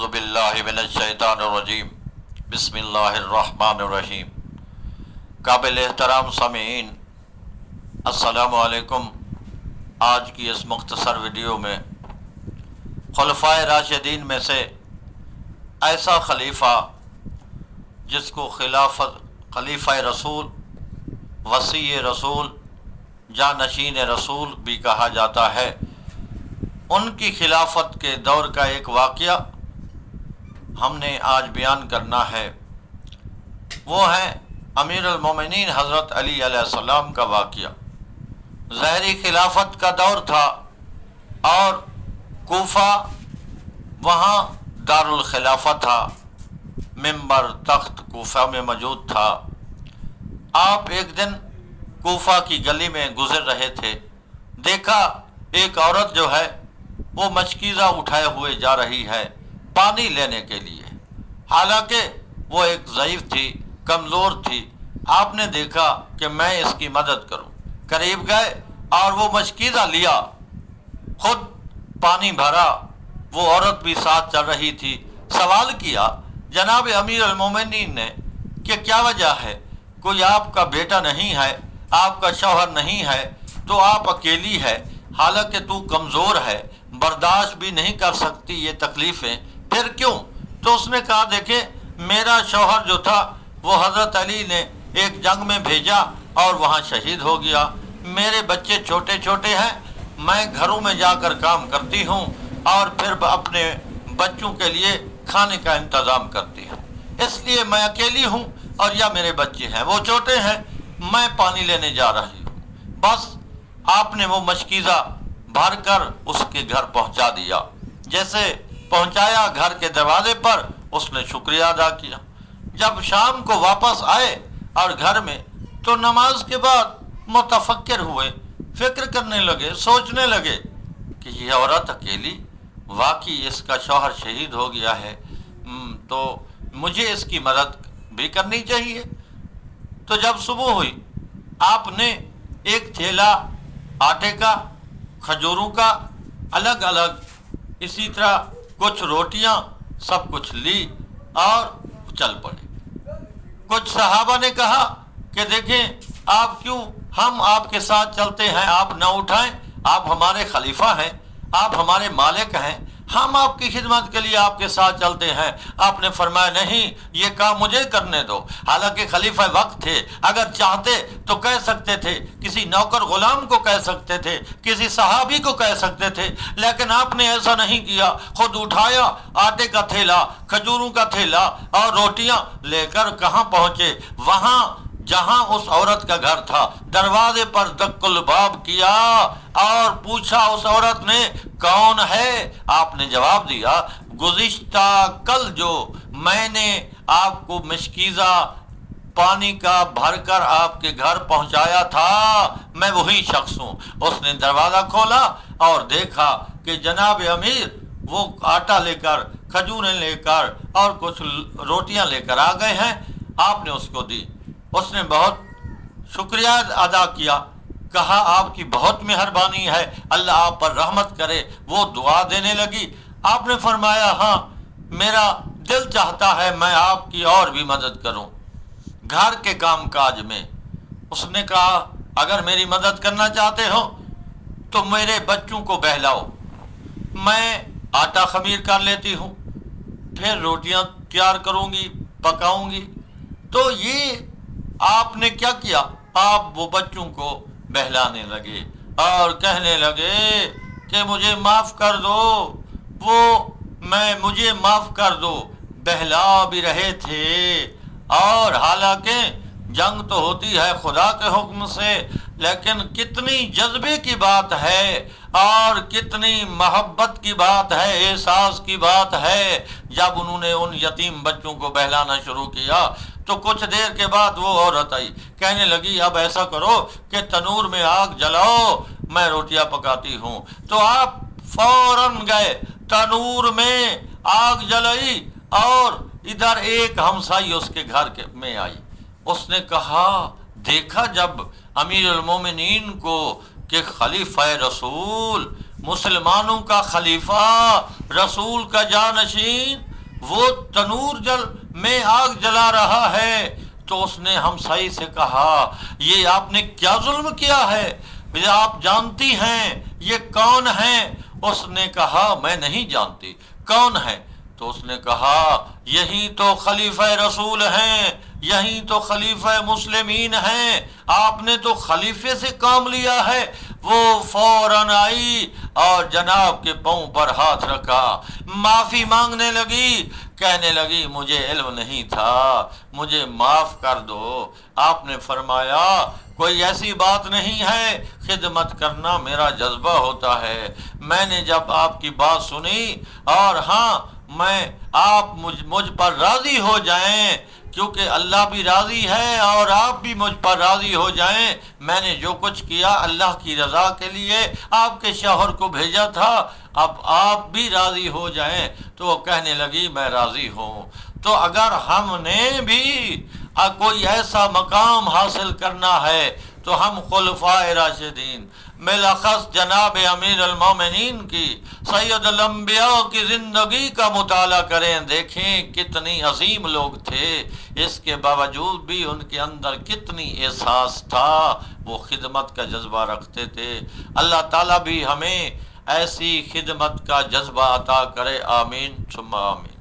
बिल्लाहि मिनश्शैतानिर्रजीम बिस्मिल्लाहिर्रहमानिर्रहीम। काबिल एहतराम सामीईन, अस्सलामु अलैकुम। आज की इस मुख्तसर वीडियो में खुलफाए राशिदीन में से ऐसा खलीफा जिसको खलीफा रसूल, वसी रसूल, जानशीन रसूल भी कहा जाता है, उनकी खिलाफत के दौर का एक वाक़या हमने आज बयान करना है। वो है अमीरुल मोमिनीन हज़रत अली अलैहिस्सलाम का वाक़या। ज़हरी खिलाफत का दौर था और कूफा वहाँ दारुल खिलाफा था, मिंबर तख्त कूफा में मौजूद था। आप एक दिन कूफा की गली में गुजर रहे थे, देखा एक औरत जो है वो मशकीज़ा उठाए हुए जा रही है पानी लेने के लिए। हालांकि वो एक ज़ईफ़ थी, कमज़ोर थी। आपने देखा कि मैं इसकी मदद करूं, करीब गए और वो मशकीज़ा लिया, खुद पानी भरा। वो औरत भी साथ चल रही थी। सवाल किया जनाब अमीर अल-मोमिनीन ने कि क्या वजह है, कोई आपका बेटा नहीं है, आपका शौहर नहीं है, तो आप अकेली है, हालांकि तू कमज़ोर है, बर्दाश्त भी नहीं कर सकती ये तकलीफ़ें, फिर क्यों? तो उसने कहा देखे मेरा शौहर जो था वो हज़रत अली ने एक जंग में भेजा और वहाँ शहीद हो गया। मेरे बच्चे छोटे छोटे हैं, मैं घरों में जाकर काम करती हूँ और फिर अपने बच्चों के लिए खाने का इंतज़ाम करती हूँ, इसलिए मैं अकेली हूँ और या मेरे बच्चे हैं वो छोटे हैं, मैं पानी लेने जा रही हूँ। बस आपने वो मशकीज़ा भर कर उसके घर पहुँचा दिया। जैसे पहुँचाया घर के दरवाजे पर, उसने शुक्रिया अदा किया। जब शाम को वापस आए और घर में, तो नमाज के बाद मुतफक्किर हुए, फिक्र करने लगे, सोचने लगे कि यह औरत अकेली, वाकई इसका शौहर शहीद हो गया है, तो मुझे इसकी मदद भी करनी चाहिए। तो जब सुबह हुई, आपने एक थैला आटे का, खजूरों का, अलग अलग इसी तरह कुछ रोटियां, सब कुछ ली और चल पड़े। कुछ सहाबा ने कहा कि देखें आप क्यों, हम आपके साथ चलते हैं, आप न उठाएं, आप हमारे खलीफा हैं, आप हमारे मालिक हैं, हम आपकी खिदमत के लिए आपके साथ चलते हैं। आपने फरमाया नहीं, ये काम मुझे करने दो। हालांकि खलीफा वक्त थे, अगर चाहते तो कह सकते थे, किसी नौकर गुलाम को कह सकते थे, किसी सहाबी को कह सकते थे, लेकिन आपने ऐसा नहीं किया। खुद उठाया आटे का थैला, खजूरों का थैला और रोटियां लेकर कहाँ पहुँचे? वहाँ जहां उस औरत का घर था। दरवाजे पर दक्कुल बाब किया और पूछा उस औरत ने कौन है? आपने जवाब दिया गुज़िश्ता कल जो मैंने आपको मशकीज़ा पानी का भरकर आपके घर पहुंचाया था, मैं वही शख्स हूँ। उसने दरवाज़ा खोला और देखा कि जनाब अमीर वो आटा लेकर, खजूरें लेकर और कुछ रोटियां लेकर आ गए हैं। आपने उसको दी, उसने बहुत शुक्रिया अदा किया, कहा आपकी बहुत मेहरबानी है, अल्लाह आप पर रहमत करे। वो दुआ देने लगी। आपने फरमाया हाँ, मेरा दिल चाहता है मैं आपकी और भी मदद करूं घर के काम काज में। उसने कहा अगर मेरी मदद करना चाहते हो तो मेरे बच्चों को बहलाओ, मैं आटा खमीर कर लेती हूँ, फिर रोटियां तैयार करूँगी, पकाऊँगी। तो ये आपने क्या किया? आप वो बच्चों को बहलाने लगे और कहने लगे कि मुझे माफ़ कर दो, मुझे माफ़ कर दो। बहला भी रहे थे और हालांकि जंग तो होती है खुदा के हुक्म से, लेकिन कितनी जज्बे की बात है और कितनी मोहब्बत की बात है, एहसास की बात है। जब उन्होंने उन यतीम बच्चों को बहलाना शुरू किया तो कुछ देर के बाद वो औरत आई, कहने लगी अब ऐसा करो कि तनूर में आग जलाओ, मैं रोटियां पकाती हूँ। तो आप फौरन गए, तनूर में आग जलाई और इधर एक हमसाई उसके घर में आई। उसने कहा देखा जब अमीरुल मोमिनीन को कि खलीफा रसूल, मुसलमानों का खलीफा, रसूल का जानशीन وہ تنور میں آگ جلا رہا ہے تو اس نے ہمسائی سے کہا یہ آپ نے کیا ظلم کیا ہے، آپ جانتی ہیں یہ کون ہیں؟ اس نے کہا میں نہیں جانتی، کون ہے؟ تو اس نے کہا یہی تو خلیفہ رسول ہیں، یہی تو خلیفہ مسلمین ہیں، آپ نے تو خلیفے سے کام لیا ہے۔ وہ فوراً آئی اور جناب کے پاؤں پر ہاتھ رکھا، معافی مانگنے لگی، کہنے لگی مجھے علم نہیں تھا، مجھے معاف کر دو۔ آپ نے فرمایا کوئی ایسی بات نہیں ہے، خدمت کرنا میرا جذبہ ہوتا ہے۔ میں نے جب آپ کی بات سنی اور ہاں میں آپ مجھ پر راضی ہو جائیں، کیونکہ اللہ بھی راضی ہے اور آپ بھی مجھ پر راضی ہو جائیں، میں نے جو کچھ کیا اللہ کی رضا کے لیے آپ کے شوہر کو بھیجا تھا، اب آپ بھی راضی ہو جائیں۔ تو وہ کہنے لگی میں راضی ہوں۔ تو اگر ہم نے بھی کوئی ایسا مقام حاصل کرنا ہے تو ہم خلفائے راشدین بالاخص جناب امیر المومنین کی سید الانبیاء کی زندگی کا مطالعہ کریں، دیکھیں کتنی عظیم لوگ تھے، اس کے باوجود بھی ان کے اندر کتنی احساس تھا، وہ خدمت کا جذبہ رکھتے تھے۔ اللہ تعالیٰ بھی ہمیں ایسی خدمت کا جذبہ عطا کرے، آمین ثم آمین۔